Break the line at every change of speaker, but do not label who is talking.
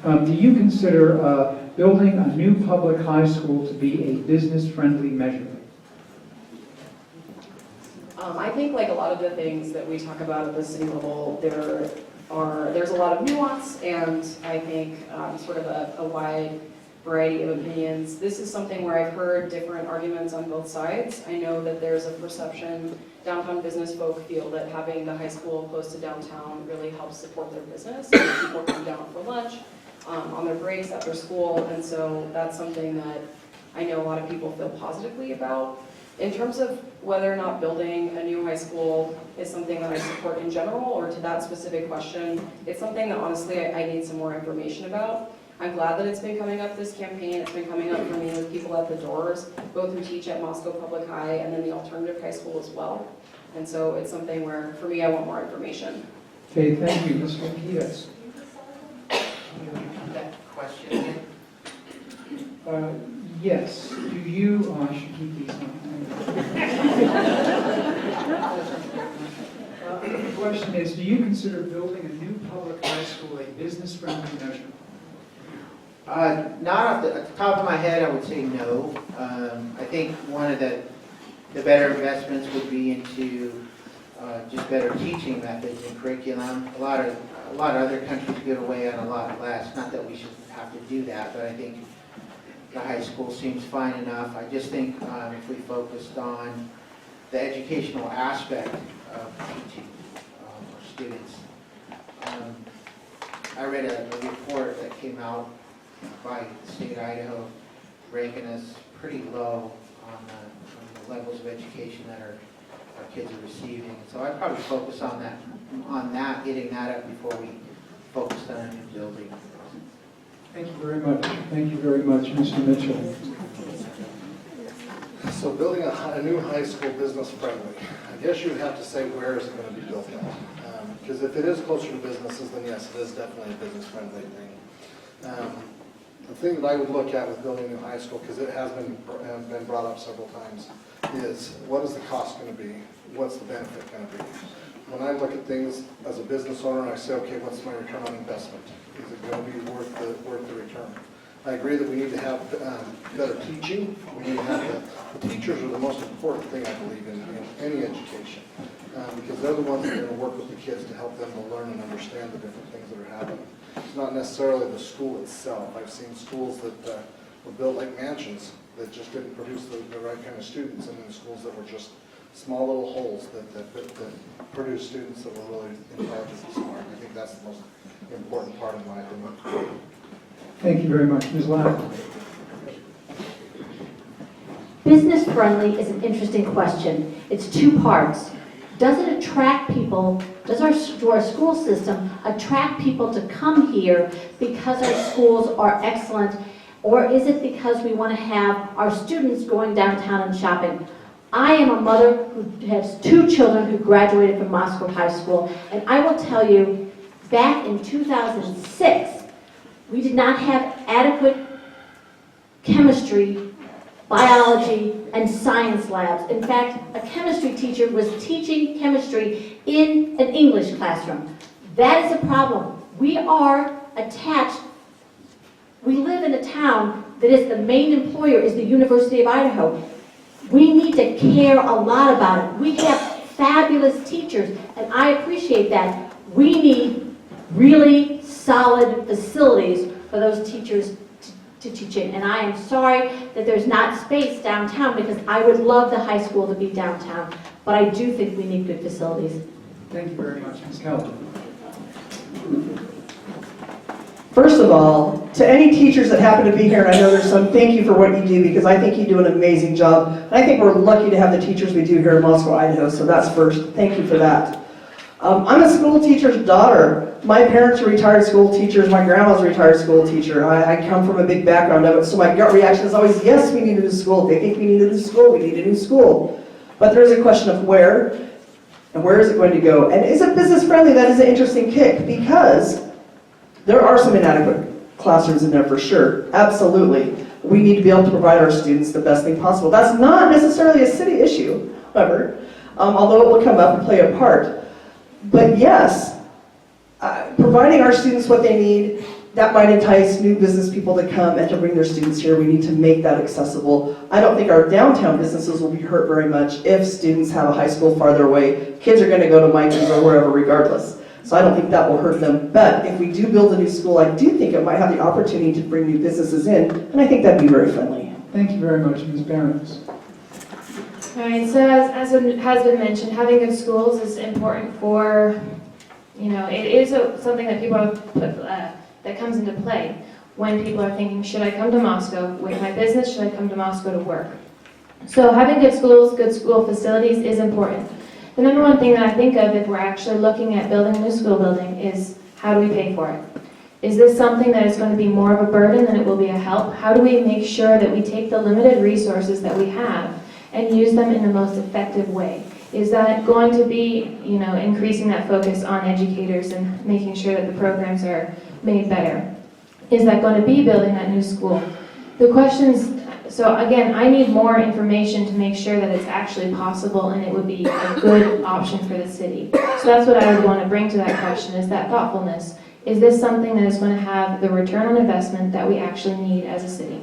Do you consider building a new public high school to be a business-friendly measure?
I think like a lot of the things that we talk about at the city level, there's a lot of nuance, and I think sort of a wide variety of opinions. This is something where I've heard different arguments on both sides. I know that there's a perception, downtown business folk feel that having the high school close to downtown really helps support their business. So people come down for lunch, on their breaks after school, and so that's something that I know a lot of people feel positively about. In terms of whether or not building a new high school is something that I support in general, or to that specific question, it's something that honestly I need some more information about. I'm glad that it's been coming up this campaign. It's been coming up for me with people at the doors, both who teach at Moscow Public High and then the alternative high school as well. And so it's something where, for me, I want more information.
Okay, thank you. Ms. Marquez.
That question.
Yes. Do you, I should keep these on. The question is, do you consider building a new public high school a business-friendly measure?
Not off the top of my head, I would say no. I think one of the better investments would be into just better teaching methods and curriculum. A lot of other countries get away on a lot less. Not that we should have to do that, but I think the high school seems fine enough. I just think if we focused on the educational aspect of teaching our students. I read a report that came out by the state of Idaho, ranking us pretty low on the levels of education that our kids are receiving. So I'd probably focus on that, getting that up before we focused on a new building.
Thank you very much. Thank you very much, Mr. Mitchell.
So building a new high school business friendly, I guess you would have to say where is it going to be built at? Because if it is closer to businesses, then yes, it is definitely a business friendly thing. The thing that I would look at with building a new high school, because it has been brought up several times, is what is the cost going to be? What's the benefit going to be? When I look at things as a business owner, I say, okay, what's my return on investment? Is it going to be worth the return? I agree that we need to have better teaching. We need to have the teachers are the most important thing, I believe, in any education, because they're the ones that are going to work with the kids to help them to learn and understand the different things that are happening. It's not necessarily the school itself. I've seen schools that were built like mansions that just didn't produce the right kind of students, and then schools that were just small little holes that produce students that were really intelligent and smart. I think that's the most important part of my opinion.
Thank you very much. Ms. Lau.
Business friendly is an interesting question. It's two parts. Does it attract people? Does our school system attract people to come here because our schools are excellent? Or is it because we want to have our students going downtown and shopping? I am a mother who has two children who graduated from Moscow High School, and I will tell you, back in 2006, we did not have adequate chemistry, biology, and science labs. In fact, a chemistry teacher was teaching chemistry in an English classroom. That is a problem. We are attached. We live in a town that is the main employer is the University of Idaho. We need to care a lot about it. We have fabulous teachers, and I appreciate that. We need really solid facilities for those teachers to teach in. And I am sorry that there's not space downtown, because I would love the high school to be downtown, but I do think we need good facilities.
Thank you very much. Ms. Keller.
First of all, to any teachers that happen to be here, and I know there's some, thank you for what you do, because I think you do an amazing job. And I think we're lucky to have the teachers we do here in Moscow, Idaho, so that's first. Thank you for that. I'm a school teacher's daughter. My parents are retired school teachers. My grandma's a retired school teacher. I come from a big background of it, so my gut reaction is always, yes, we need a new school. They think we need a new school. We need a new school. But there is a question of where, and where is it going to go? And is it business friendly? That is an interesting kick, because there are some inadequate classrooms in there for sure. Absolutely. We need to be able to provide our students the best thing possible. That's not necessarily a city issue, however, although it will come up and play a part. But yes, providing our students what they need that might entice new business people to come and to bring their students here. We need to make that accessible. I don't think our downtown businesses will be hurt very much if students have a high school farther away. Kids are going to go to Mikey's or wherever regardless. So I don't think that will hurt them. But if we do build a new school, I do think it might have the opportunity to bring new businesses in, and I think that'd be very friendly.
Thank you very much, Ms. Barons.
All right, so as has been mentioned, having good schools is important for, it is something that people have put, that comes into play when people are thinking, should I come to Moscow with my business, should I come to Moscow to work? So having good schools, good school facilities is important. The number one thing that I think of if we're actually looking at building a new school building is how do we pay for it? Is this something that is going to be more of a burden than it will be a help? How do we make sure that we take the limited resources that we have and use them in the most effective way? Is that going to be, increasing that focus on educators and making sure that the programs are made better? Is that going to be building that new school? The questions, so again, I need more information to make sure that it's actually possible and it would be a good option for the city. So that's what I would want to bring to that question, is that thoughtfulness. Is this something that is going to have the return on investment that we actually need as a city?